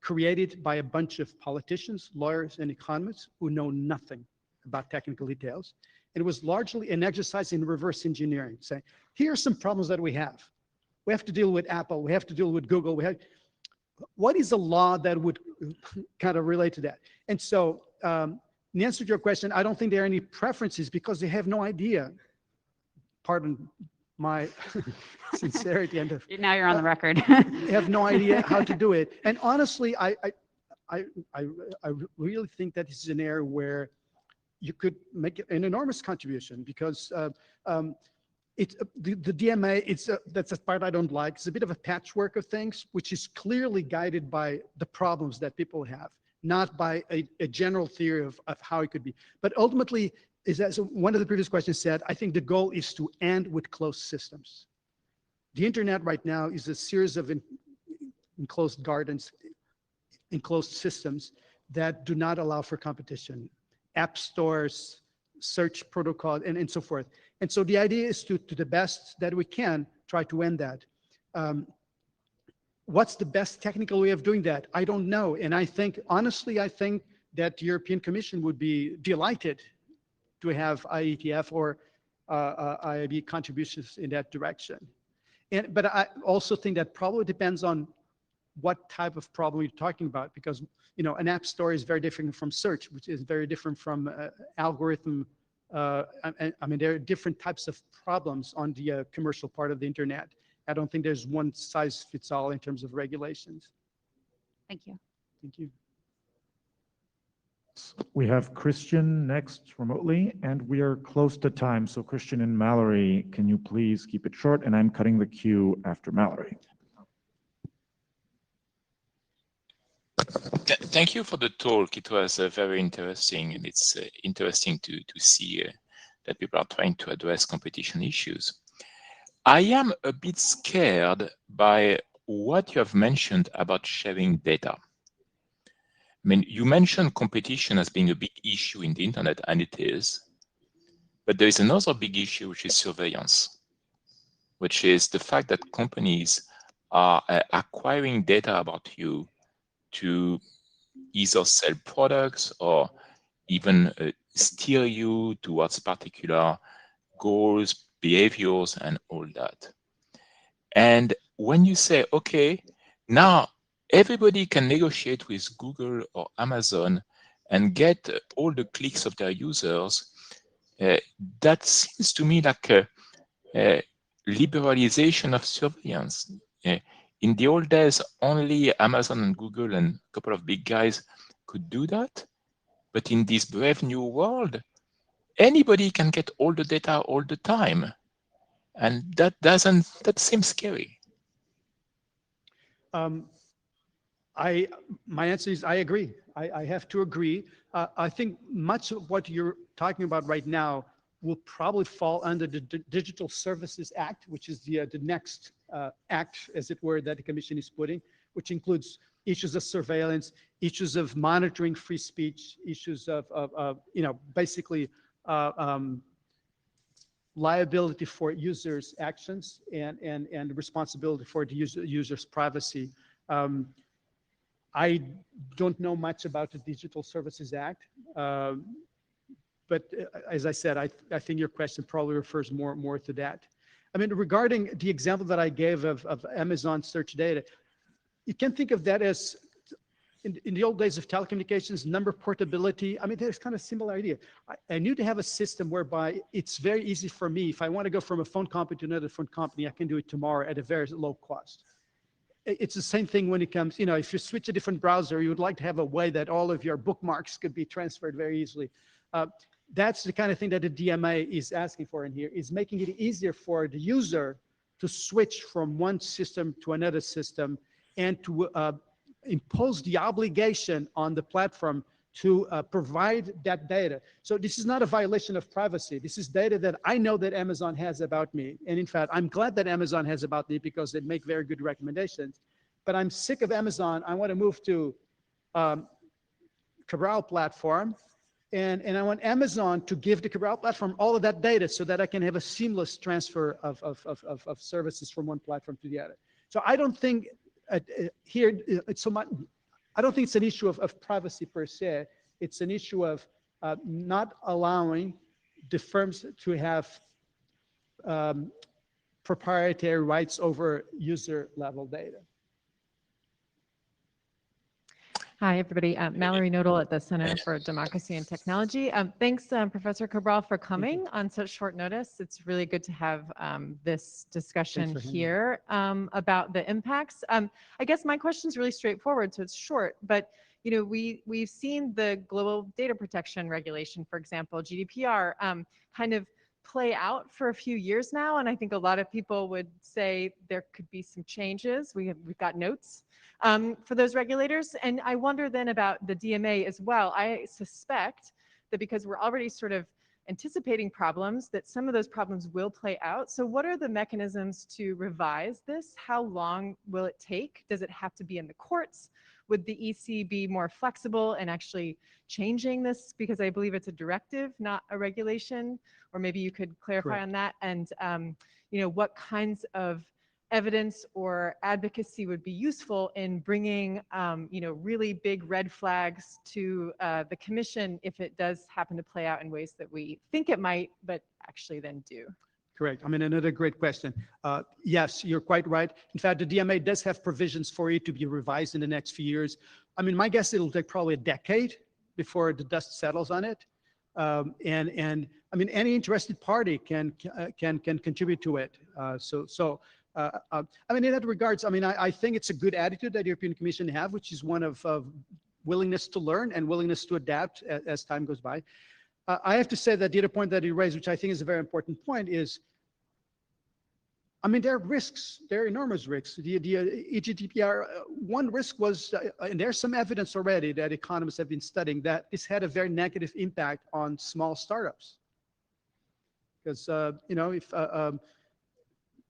created by a bunch of politicians, lawyers, and economists who know nothing about technical details. And it was largely an exercise in reverse engineering, saying, here are some problems that we have. We have to deal with Apple. We have to deal with Google. What is a law that would kind of relate to that? And so in answer to your question, I don't think there are any preferences because they have no idea. Pardon my sincerity. And now you're on the record. They have no idea how to do it. And honestly, I really think that this is an area where you could make an enormous contribution, because the DMA, that's a part I don't like. It's a bit of a patchwork of things, which is clearly guided by the problems that people have, not by a general theory of how it could be. But ultimately, as one of the previous questions said, I think the goal is to end with closed systems. The internet right now is a series of enclosed gardens, enclosed systems that do not allow for competition. App stores, search protocol, and so forth. And so the idea is to the best that we can try to end that. What's the best technical way of doing that? I don't know. And I think, honestly, I think that the European Commission would be delighted to have IETF or IAB contributions in that direction. But I also think that probably depends on what type of problem you're talking about, because an app store is very different from search, which is very different from algorithm. I mean, there are different types of problems on the commercial part of the internet. I don't think there's one size fits all in terms of regulations. Thank you. Thank you. We have Christian next remotely, and we are close to time. So Christian and Mallory, can you please keep it short? And I'm cutting the queue after Mallory. Thank you for the talk. It was very interesting, and it's interesting to see that people are trying to address competition issues. I am a bit scared by what you have mentioned about sharing data. I mean, you mentioned competition as being a big issue in the internet, and it is. But there is another big issue, which is surveillance, which is the fact that companies are acquiring data about you to either sell products or even steer you towards particular goals, behaviors, and all that. And when you say, okay, now everybody can negotiate with Google or Amazon and get all the clicks of their users, that seems to me like a liberalization of surveillance. In the old days, only Amazon and Google and a couple of big guys could do that. But in this brave new world, anybody can get all the data all the time. And that seems scary. My answer is I agree. I have to agree. I think much of what you're talking about right now will probably fall under the Digital Services Act, which is the next act, as it were, that the Commission is putting, which includes issues of surveillance, issues of monitoring free speech, issues of basically liability for users' actions and responsibility for the user's privacy. I don't know much about the Digital Services Act, but as I said, I think your question probably refers more to that. I mean, regarding the example that I gave of Amazon search data, you can think of that as in the old days of telecommunications, number portability, I mean, there's kind of similar idea. I need to have a system whereby it's very easy for me. If I want to go from a phone company to another phone company, I can do it tomorrow at a very low cost. It's the same thing when it comes, you know, if you switch a different browser, you would like to have a way that all of your bookmarks could be transferred very easily. That's the kind of thing that the DMA is asking for in here, is making it easier for the user to switch from one system to another system and to impose the obligation on the platform to provide that data. So this is not a violation of privacy. This is data that I know that Amazon has about me. And in fact, I'm glad that Amazon has about me because they make very good recommendations. But I'm sick of Amazon. I want to move to Cabral platform. And I want Amazon to give the Cabral platform all of that data so that I can have a seamless transfer of services from one platform to the other. So I don't think here it's so much, I don't think it's an issue of privacy per se. It's an issue of not allowing the firms to have proprietary rights over user level data. Hi, everybody. Mallory Nodal at the Center for Democracy and Technology. Thanks, Professor Cabral, for coming on such short notice. It's really good to have this discussion here about the impacts. I guess my question is really straightforward, so it's short, but you know, we've seen the global data protection regulation, for example, GDPR, kind of play out for a few years now, and I think a lot of people would say there could be some changes. We've got notes for those regulators, and I wonder then about the DMA as well. I suspect that because we're already sort of anticipating problems, that some of those problems will play out. So what are the mechanisms to revise this? How long will it take? Does it have to be in the courts? Would the EC be more flexible and actually changing this? Because I believe it's a directive, not a regulation, or maybe you could clarify on that. And you know, what kinds of evidence or advocacy would be useful in bringing you know, really big red flags to the commission if it does happen to play out in ways that we think it might, but actually then do? Correct. I mean, another great question. Yes, you're quite right. In fact, the DMA does have provisions for it to be revised in the next few years. I mean, my guess it'll take probably a decade before the dust settles on it. And I mean, any interested party can contribute to it. I mean, in that regards, I mean, I think it's a good attitude that the European Commission have, which is one of willingness to learn and willingness to adapt as time goes by. I have to say that the other point that you raised, which I think is a very important point, is, I mean, there are risks, there are enormous risks. The EGDPR, one risk was, and there's some evidence already that economists have been studying, that this had a very negative impact on small startups. Because, you know, if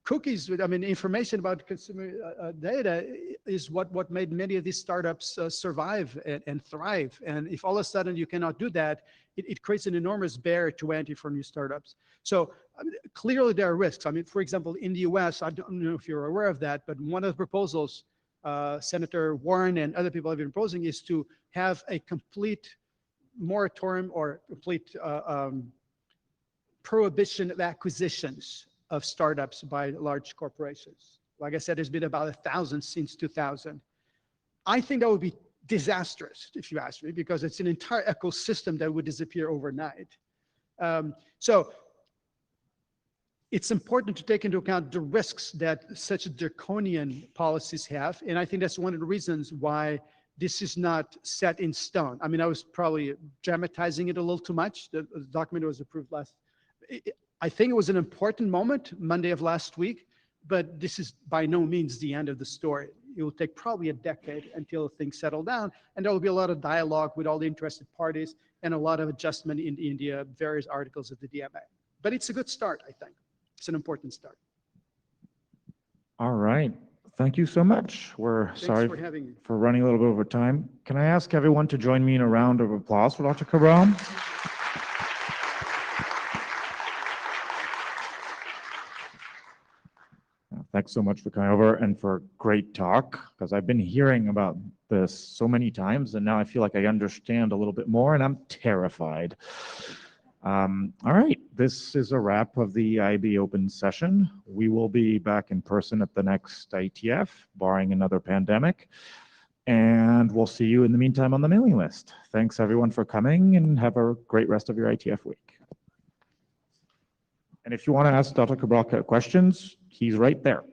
cookies, I mean, information about consumer data is what made many of these startups survive and thrive. And if all of a sudden you cannot do that, it creates an enormous barrier to entry for new startups. So I mean, clearly there are risks. I mean, for example, in the US, I don't know if you're aware of that, but one of the proposals Senator Warren and other people have been proposing is to have a complete moratorium or complete prohibition of acquisitions of startups by large corporations. Like I said, there's been about 1,000 since 2000. I think that would be disastrous, if you ask me, because it's an entire ecosystem that would disappear overnight. So it's important to take into account the risks that such draconian policies have. And I think that's one of the reasons why this is not set in stone. I mean, I was probably dramatizing it a little too much. The document was approved I think it was an important moment, Monday of last week, but this is by no means the end of the story. It will take probably a decade until things settle down, and there will be a lot of dialogue with all the interested parties and a lot of adjustment in the various articles of the DMA. But it's a good start, I think. It's an important start. All right. Thank you so much. We're sorry for running a little bit over time. Can I ask everyone to join me in a round of applause for Dr. Cabral? Thanks so much for coming over and for a great talk, because I've been hearing about this so many times, and now I feel like I understand a little bit more, and I'm terrified. All right, this is a wrap of the Iabopen session. We will be back in person at the next IETF, barring another pandemic. And we'll see you in the meantime on the mailing list. Thanks everyone for coming, and have a great rest of your IETF week. And if you want to ask Dr. Cabral questions, he's right there.